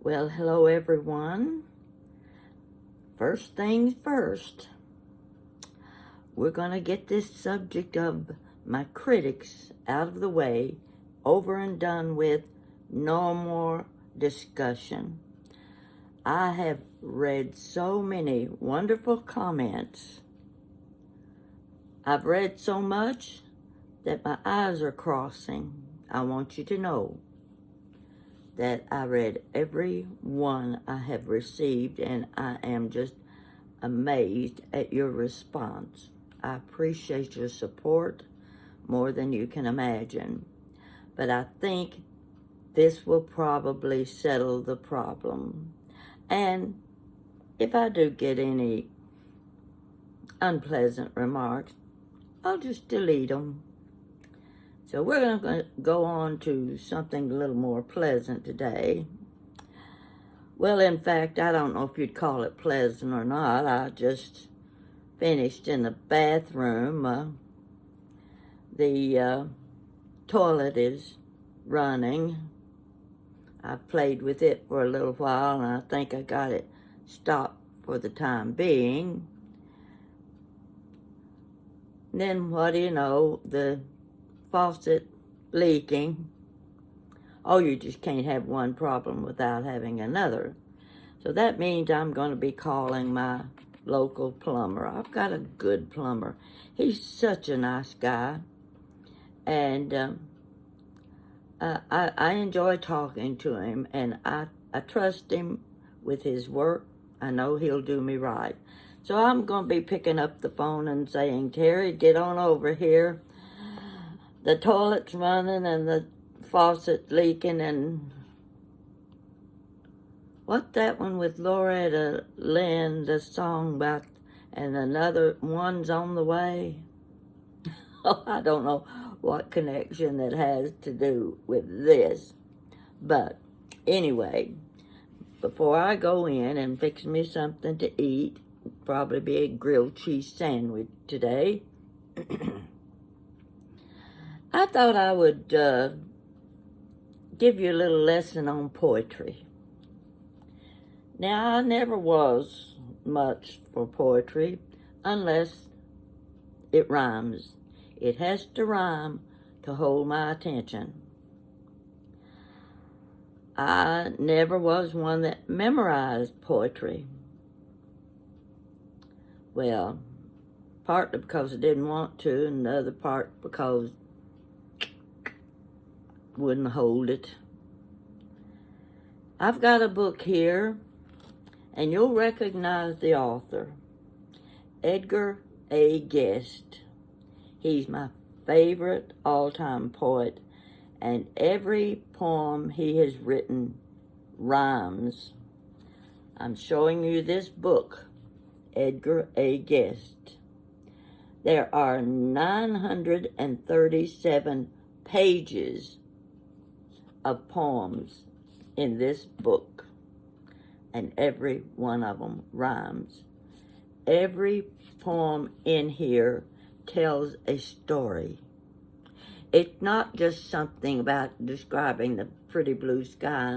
Well, hello everyone. First things first, we're going to get this subject of my critics out of the way, over and done with, no more discussion. I have read so many wonderful comments. I've read so much that my eyes are crossing. I want you to know that I read every one I have received, and I am just amazed at your response. I appreciate your support more than you can imagine, but I think this will probably settle the problem. And if I do get any unpleasant remarks, I'll just delete them. So we're going to go on to something a little more pleasant today. Well, in fact, I don't know if you'd call it pleasant or not. I just finished in the bathroom. The toilet is running. I've played with it for a little while, and I think I got it stopped for the time being. Then, what do you know, the faucet leaking. Oh, you just can't have one problem without having another. So that means I'm going to be calling my local plumber. I've got a good plumber. He's such a nice guy. And I enjoy talking to him, and I trust him with his work. I know he'll do me right. So I'm going to be picking up the phone and saying, Terry, get on over here. The toilet's running and the faucet leaking, and what that one with Loretta Lynn, the song about, and another one's on the way. Oh, I don't know what connection that has to do with this. But anyway, before I go in and fix me something to eat, probably be a grilled cheese sandwich today, I thought I would give you a little lesson on poetry. Now, I never was much for poetry unless it rhymes. It has to rhyme to hold my attention. I never was one that memorized poetry. Well, partly because I didn't want to, and the other part because wouldn't hold it. I've got a book here, and you'll recognize the author, Edgar A. Guest. He's my favorite all-time poet, and every poem he has written rhymes. I'm showing you this book, Edgar A. Guest. There are 937 pages of poems in this book, and every one of them rhymes. Every poem in here tells a story. It's not just something about describing the pretty blue sky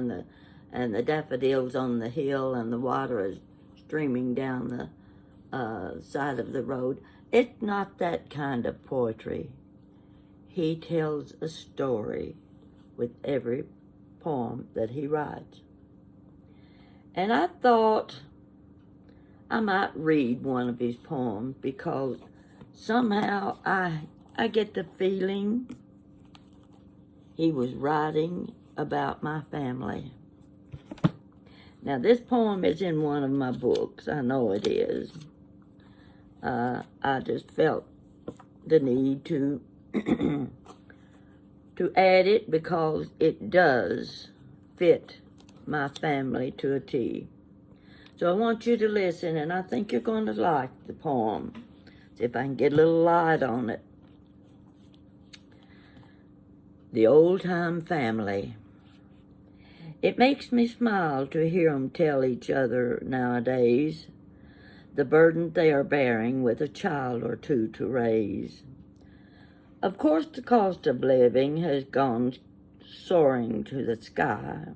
and the daffodils on the hill and the water is streaming down the side of the road. It's not that kind of poetry. He tells a story with every poem that he writes. And I thought I might read one of his poems because somehow I get the feeling he was writing about my family. Now, this poem is in one of my books. I know it is. I just felt the need to to add it because it does fit my family to a T. So I want you to listen, and I think you're going to like the poem. See if I can get a little light on it. The old-time family. It makes me smile to hear 'em tell each other nowadays the burden they are bearing with a child or two to raise. Of course, the cost of living has gone soaring to the sky,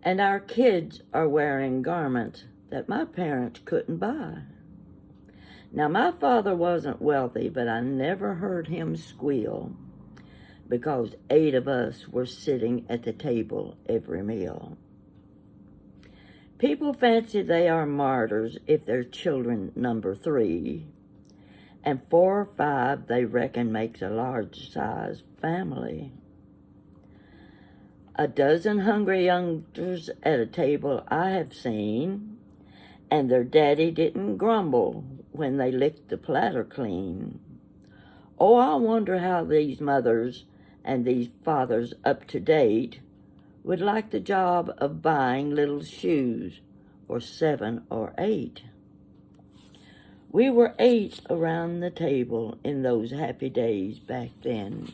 And our kids are wearing garments that my parents couldn't buy. Now, my father wasn't wealthy, but I never heard him squeal because 8 of us were sitting at the table every meal. People fancy they are martyrs if their children number 3, and 4 or 5 they reckon makes a large-sized family. A dozen hungry youngsters at a table I have seen, and their daddy didn't grumble when they licked the platter clean. Oh, I wonder how these mothers and these fathers up to date would like the job of buying little shoes for 7 or 8. We were 8 around the table in those happy days back then.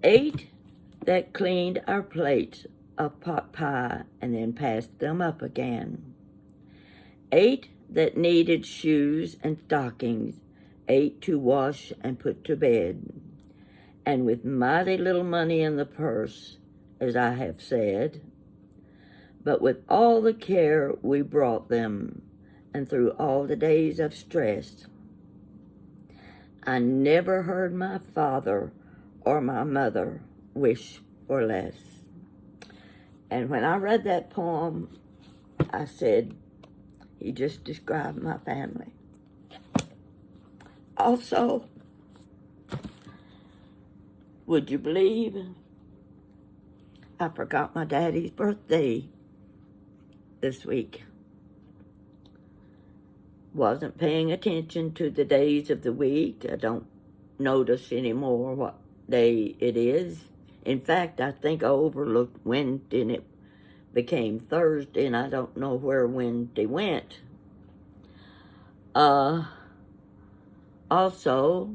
8 that cleaned our plates of pot pie and then passed them up again. 8 that needed shoes and stockings, 8 to wash and put to bed. And with mighty little money in the purse, as I have said, but with all the care we brought them, and through all the days of stress, I never heard my father or my mother wish for less. And when I read that poem, I said, he just described my family. Also, would you believe I forgot my daddy's birthday this week? Wasn't paying attention to the days of the week. I don't notice anymore what day it is. In fact, I think I overlooked Wednesday and it became Thursday, and I don't know where Wednesday went. Also,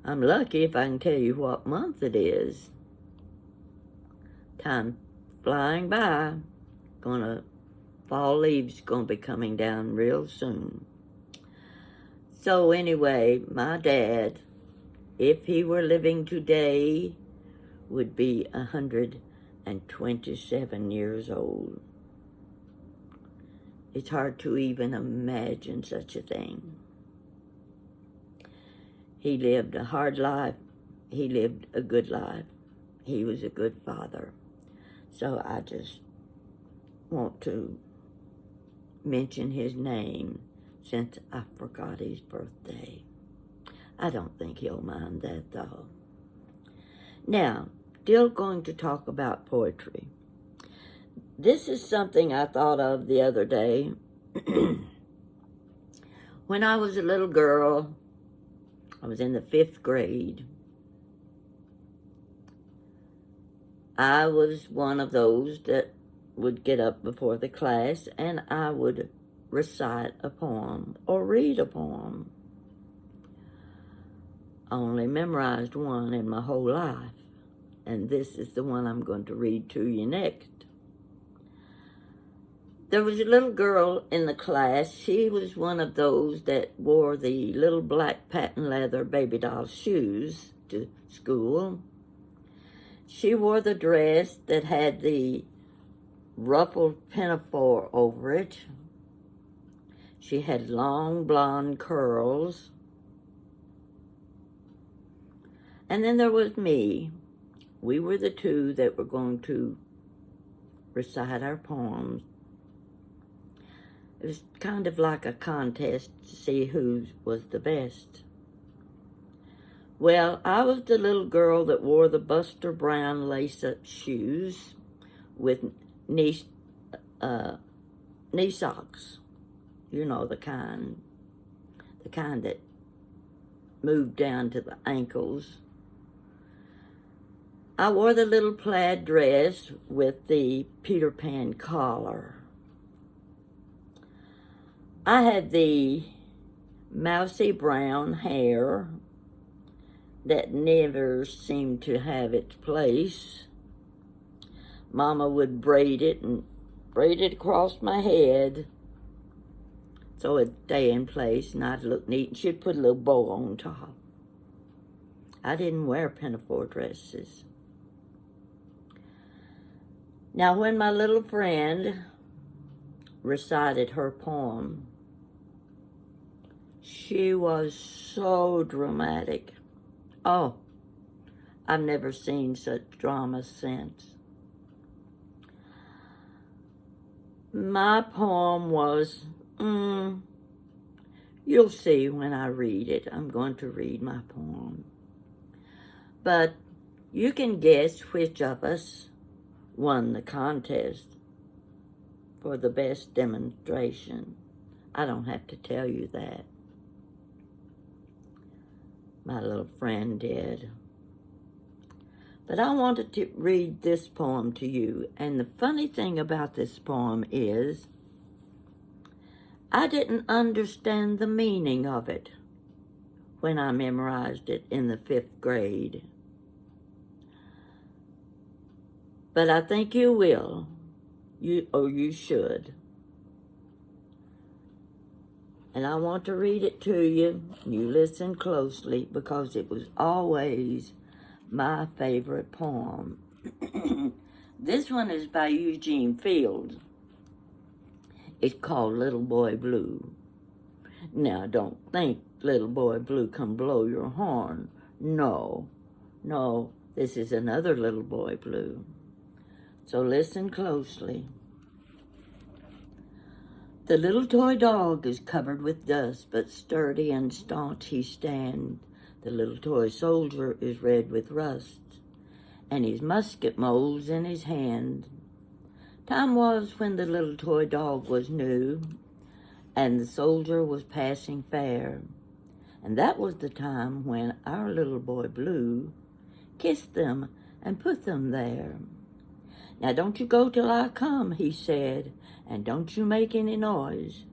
I'm lucky if I can tell you what month it is. Time flying by. Fall leaves gonna be coming down real soon. So anyway, my dad, if he were living today, would be 127 years old. It's hard to even imagine such a thing. He lived a hard life. He lived a good life. He was a good father. So I just want to mention his name since I forgot his birthday. I don't think he'll mind that, though. Now, still going to talk about poetry. This is something I thought of the other day. When I was a little girl, I was in the 5th grade. I was one of those that would get up before the class and I would recite a poem or read a poem. I only memorized one in my whole life, and this is the one I'm going to read to you next. There was a little girl in the class. She was one of those that wore the little black patent leather baby doll shoes to school. She wore the dress that had the ruffled pinafore over it. She had long blonde curls. And then there was me. We were the 2 that were going to recite our poems. It was kind of like a contest to see who was the best. Well, I was the little girl that wore the Buster Brown lace-up shoes with knee socks. You know, the kind that moved down to the ankles. I wore the little plaid dress with the Peter Pan collar. I had the mousy brown hair that never seemed to have its place. Mama would braid it across my head so it'd stay in place and I'd look neat, and she'd put a little bow on top. I didn't wear pinafore dresses. Now, when my little friend recited her poem, she was so dramatic. Oh, I've never seen such drama since. My poem was, you'll see when I read it. I'm going to read my poem. But you can guess which of us won the contest for the best demonstration. I don't have to tell you that. My little friend did. But I wanted to read this poem to you. And the funny thing about this poem is I didn't understand the meaning of it when I memorized it in the 5th grade. But I think you will. You should. And I want to read it to you. You listen closely because it was always my favorite poem. This one is by Eugene Fields. It's called Little Boy Blue. Now, don't think Little Boy Blue come blow your horn. No, this is another Little Boy Blue. So listen closely. The little toy dog is covered with dust, but sturdy and staunch he stands. The little toy soldier is red with rust, and his musket molds in his hand. Time was when the little toy dog was new, and the soldier was passing fair. And that was the time when our little boy Blue kissed them and put them there. Now don't you go till I come, he said, and don't you make any noise.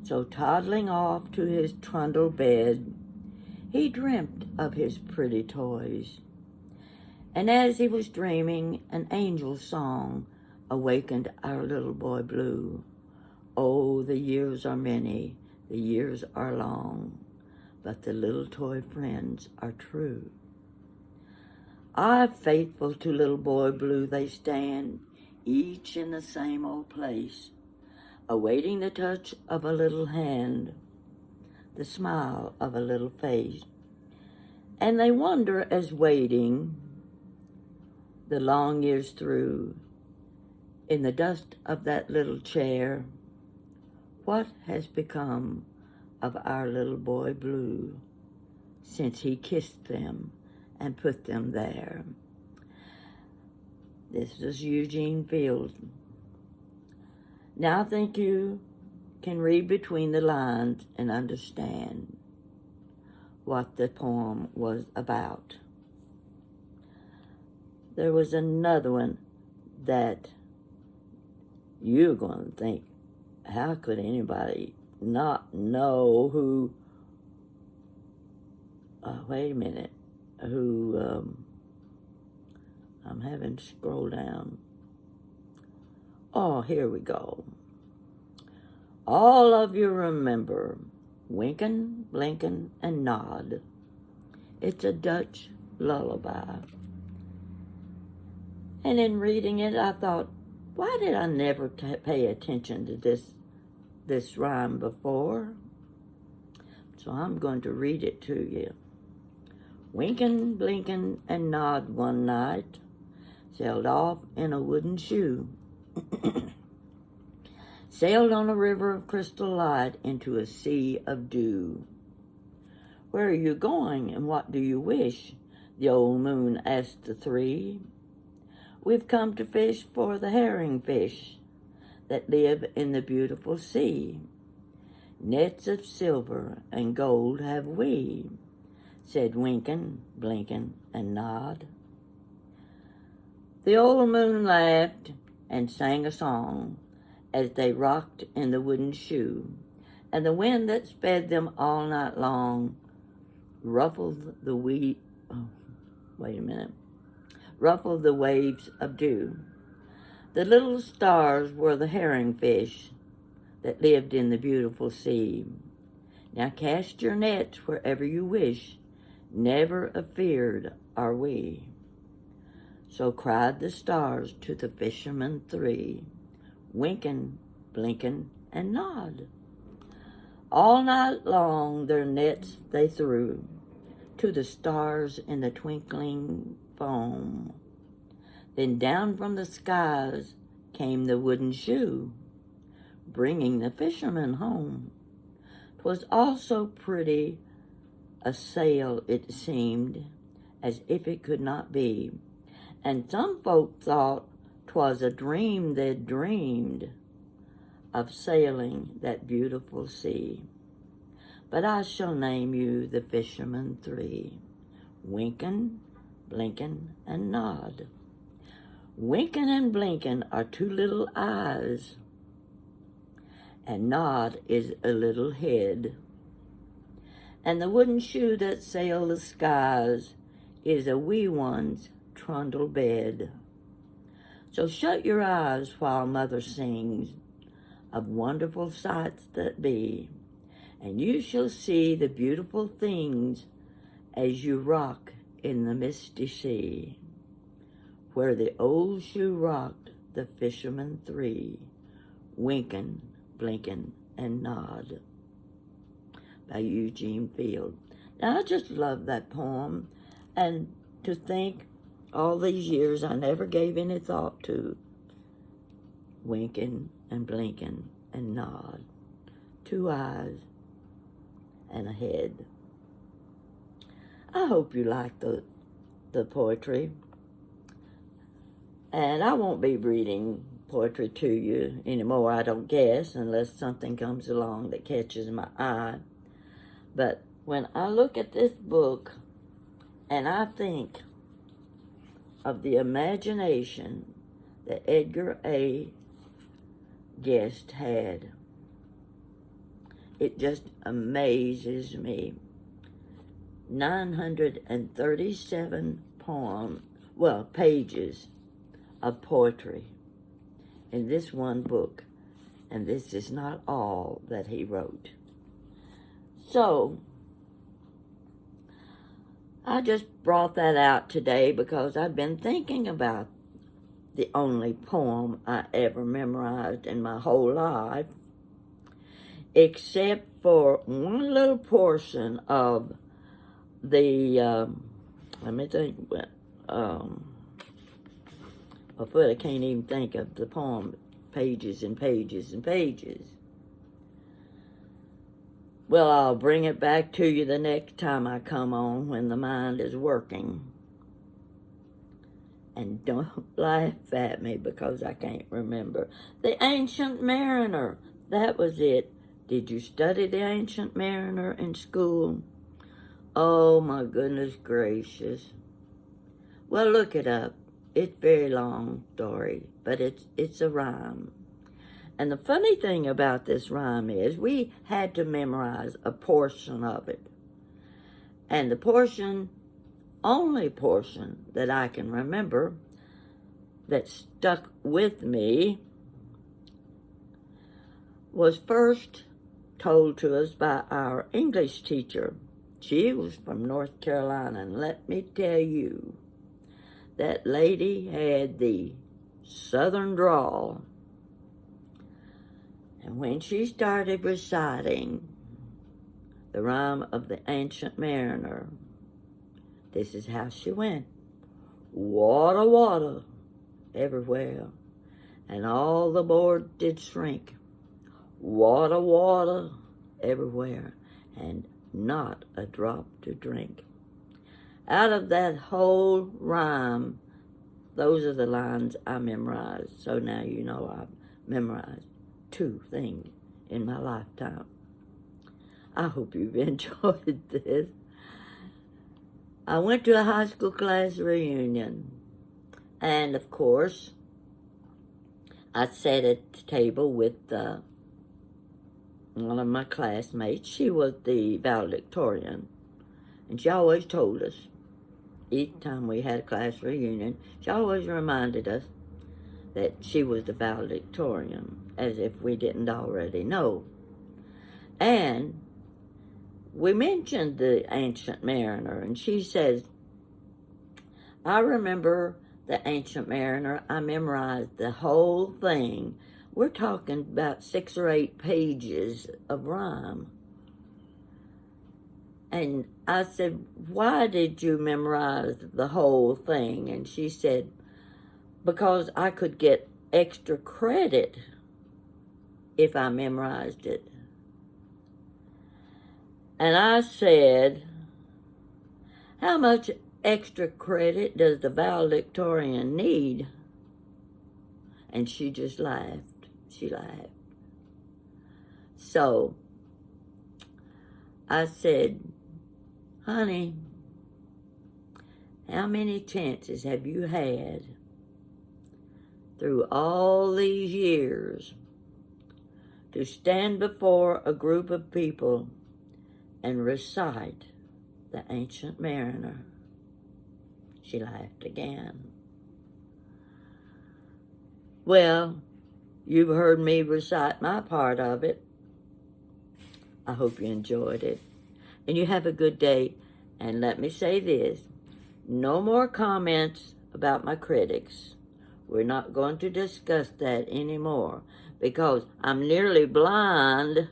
So toddling off to his trundle bed, he dreamt of his pretty toys. And as he was dreaming, an angel's song awakened our little boy Blue. Oh, the years are many, the years are long, but the little toy friends are true. Ah, faithful to little boy Blue they stand, each in the same old place, awaiting the touch of a little hand, the smile of a little face. And they wonder as waiting the long years through, in the dust of that little chair, what has become of our little boy Blue since he kissed them and put them there. This is Eugene Fields. Now I think you can read between the lines and understand what the poem was about. There was another one that you're going to think, how could anybody not know who, wait a minute, I'm having to scroll down. Oh, here we go. All of you remember Winkin', Blinkin', and Nod. It's a Dutch lullaby. And in reading it, I thought, why did I never pay attention to this rhyme before? So I'm going to read it to you. Winkin', Blinkin', and Nod one night sailed off in a wooden shoe. Sailed on a river of crystal light into a sea of dew. Where are you going and what do you wish? The old moon asked the three. We've come to fish for the herring fish that live in the beautiful sea. Nets of silver and gold have we, said Winkin', Blinkin', and Nod. The old moon laughed and sang a song as they rocked in the wooden shoe, and the wind that sped them all night long ruffled the ruffled the waves of dew. The little stars were the herring fish that lived in the beautiful sea. Now cast your nets wherever you wish, never afeard are we. So cried the stars to the fishermen three, winking, blinking, and nod. All night long their nets they threw to the stars in the twinkling foam. Then down from the skies came the wooden shoe, bringing the fishermen home. 'Twas all so pretty a sail it seemed, as if it could not be, and some folk thought 'twas a dream they'd dreamed of sailing that beautiful sea. But I shall name you the fishermen three, Winkin', Blinkin', and Nod. Winkin' and Blinkin' are two little eyes, and Nod is a little head. And the wooden shoe that sail the skies is a wee one's trundle bed. So shut your eyes while mother sings of wonderful sights that be, and you shall see the beautiful things as you rock in the misty sea, where the old shoe rocked the fishermen three, Winkin', Blinkin', and Nod, by Eugene Field. Now, I just love that poem, and to think all these years I never gave any thought to Winkin' and Blinkin' and Nod, two eyes and a head. I hope you like the poetry, and I won't be reading poetry to you anymore, I don't guess, unless something comes along that catches my eye. But when I look at this book and I think of the imagination that Edgar A. Guest had, it just amazes me. 937 pages of poetry in this one book, and this is not all that he wrote. So, I just brought that out today because I've been thinking about the only poem I ever memorized in my whole life, except for one little portion of the, let me think, I can't even think of the poem, pages and pages and pages. Well, I'll bring it back to you the next time I come on when the mind is working. And don't laugh at me because I can't remember. The Ancient Mariner, that was it. Did you study The Ancient Mariner in school? Oh, my goodness gracious. Well, look it up. It's a very long story, but it's a rhyme. And the funny thing about this rhyme is we had to memorize a portion of it. And the only portion that I can remember that stuck with me was first told to us by our English teacher. She was from North Carolina, and let me tell you, that lady had the southern drawl. And when she started reciting the rhyme of the Ancient Mariner, this is how she went. Water, water, everywhere, and all the board did shrink. Water, water, everywhere, and not a drop to drink. Out of that whole rhyme, those are the lines I memorized. So now you know I've memorized 2 things in my lifetime. I hope you've enjoyed this. I went to a high school class reunion, and of course, I sat at the table with one of my classmates. She was the valedictorian, and she always told us, each time we had a class reunion, she always reminded us that she was the valedictorian, as if we didn't already know. And we mentioned the Ancient Mariner, and she says, I remember The Ancient Mariner. I memorized the whole thing. We're talking about 6 or 8 pages of rhyme. And I said, why did you memorize the whole thing? And she said, because I could get extra credit if I memorized it. And I said, how much extra credit does the valedictorian need? And she just laughed. She laughed. So I said, honey, how many chances have you had through all these years to stand before a group of people and recite the Ancient Mariner? She laughed again. Well, you've heard me recite my part of it. I hope you enjoyed it. And you have a good day. And let me say this, no more comments about my critics. We're not going to discuss that anymore because I'm nearly blind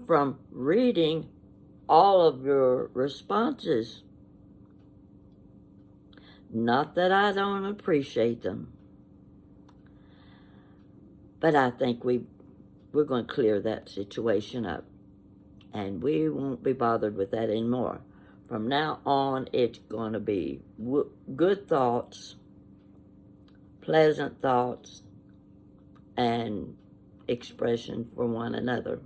from reading all of your responses. Not that I don't appreciate them, but I think we're going to clear that situation up, and we won't be bothered with that anymore. From now on, it's going to be good thoughts, pleasant thoughts, and expression for one another.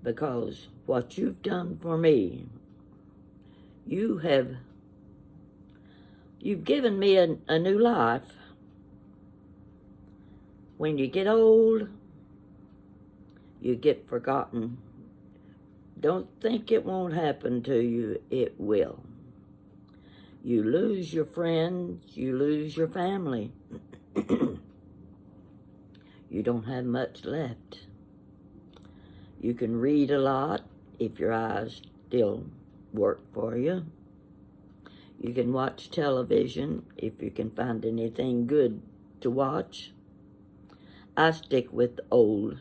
Because what you've done for me, you've given me a new life. When you get old, you get forgotten. Don't think it won't happen to you. It will. You lose your friends, you lose your family. You don't have much left. You can read a lot if your eyes still work for you. You can watch television if you can find anything good to watch. I stick with old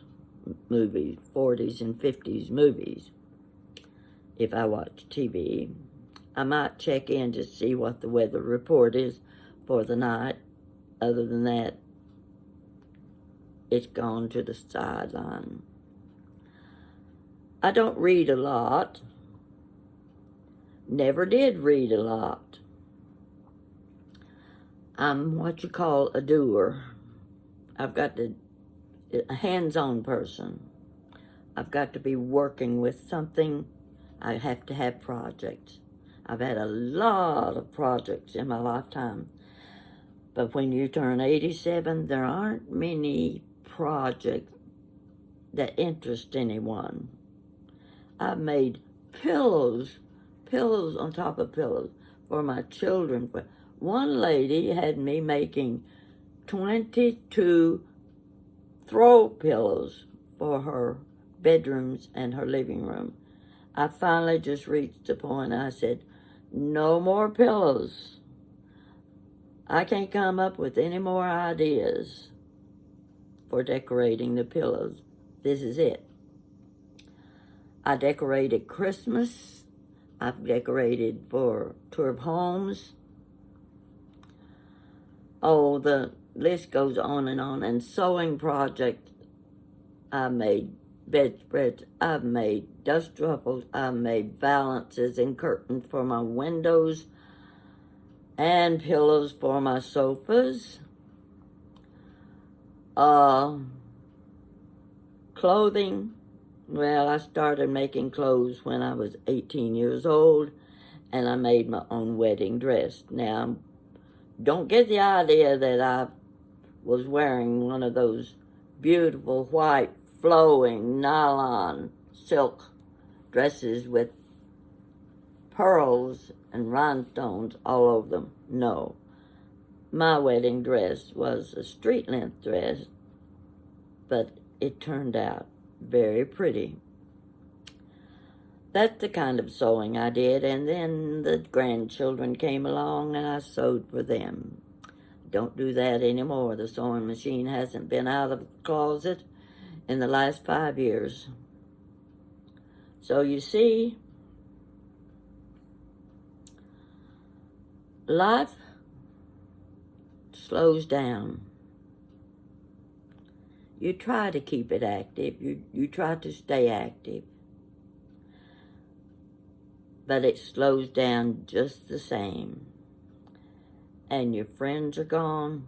movies, 40s and 50s movies. If I watch TV, I might check in to see what the weather report is for the night. Other than that, it's gone to the sideline. I don't read a lot. Never did read a lot. I'm what you call a doer. I've got a hands-on person. I've got to be working with something. I have to have projects. I've had a lot of projects in my lifetime. But when you turn 87, there aren't many projects that interest anyone. I've made pillows on top of pillows for my children. One lady had me making 22 throw pillows for her bedrooms and her living room. I finally just reached the point. I said, no more pillows. I can't come up with any more ideas for decorating the pillows. This is it. I decorated Christmas. I've decorated for tour of homes. Oh, the list goes on. And sewing projects. I made bedspreads. I've made dust ruffles. I've made valances and curtains for my windows and pillows for my sofas. Clothing. Well, I started making clothes when I was 18 years old, and I made my own wedding dress. Now, don't get the idea that I was wearing one of those beautiful white flowing nylon silk dresses with pearls and rhinestones all over them. No. My wedding dress was a street-length dress, but it turned out very pretty. That's the kind of sewing I did, and then the grandchildren came along and I sewed for them. Don't do that anymore. The sewing machine hasn't been out of the closet in the last 5 years. So you see, life slows down. You try to keep it active. You try to stay active. But it slows down just the same. And your friends are gone.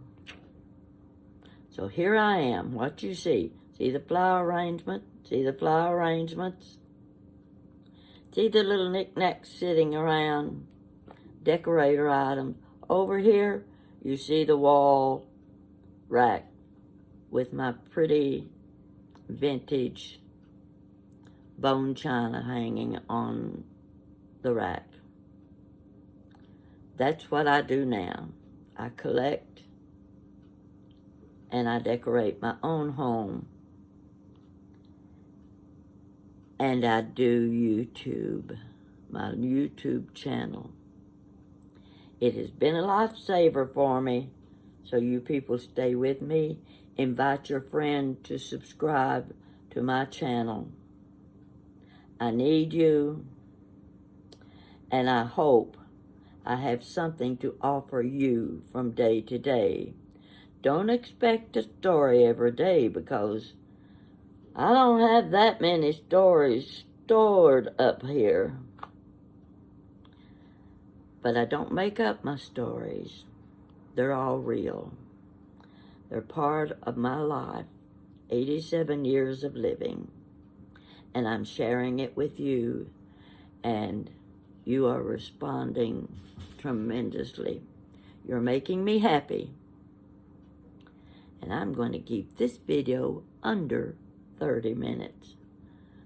So here I am. What you see? See the flower arrangement? See the flower arrangements? See the little knickknacks sitting around? Decorator items. Over here, you see the wall rack with my pretty vintage bone china hanging on the rack. That's what I do now. I collect and I decorate my own home. And I do YouTube, my YouTube channel. It has been a lifesaver for me, so you people stay with me. Invite your friend to subscribe to my channel. I need you, and I hope I have something to offer you from day to day. Don't expect a story every day, because I don't have that many stories stored up here. But I don't make up my stories. They're all real. They're part of my life, 87 years of living. And I'm sharing it with you, and you are responding tremendously. You're making me happy. And I'm going to keep this video under 30 minutes.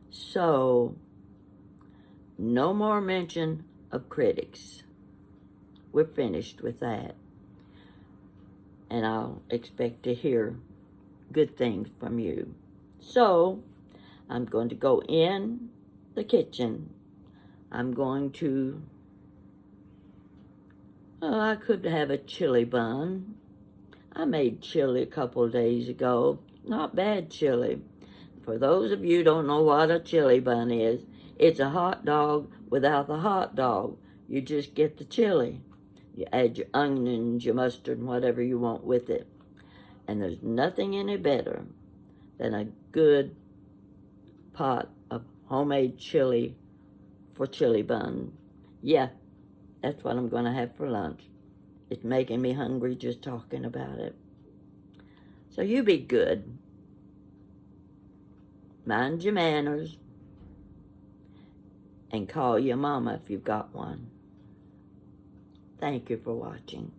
So, no more mention of critics. We're finished with that. And I'll expect to hear good things from you. So, I'm going to go in the kitchen. I'm going to, I could have a chili bun. I made chili a couple days ago. Not bad chili. For those of you who don't know what a chili bun is, it's a hot dog without the hot dog. You just get the chili. You add your onions, your mustard, and whatever you want with it. And there's nothing any better than a good pot of homemade chili for chili bun. Yeah, that's what I'm going to have for lunch. It's making me hungry just talking about it. So you be good. Mind your manners. And call your mama if you've got one. Thank you for watching.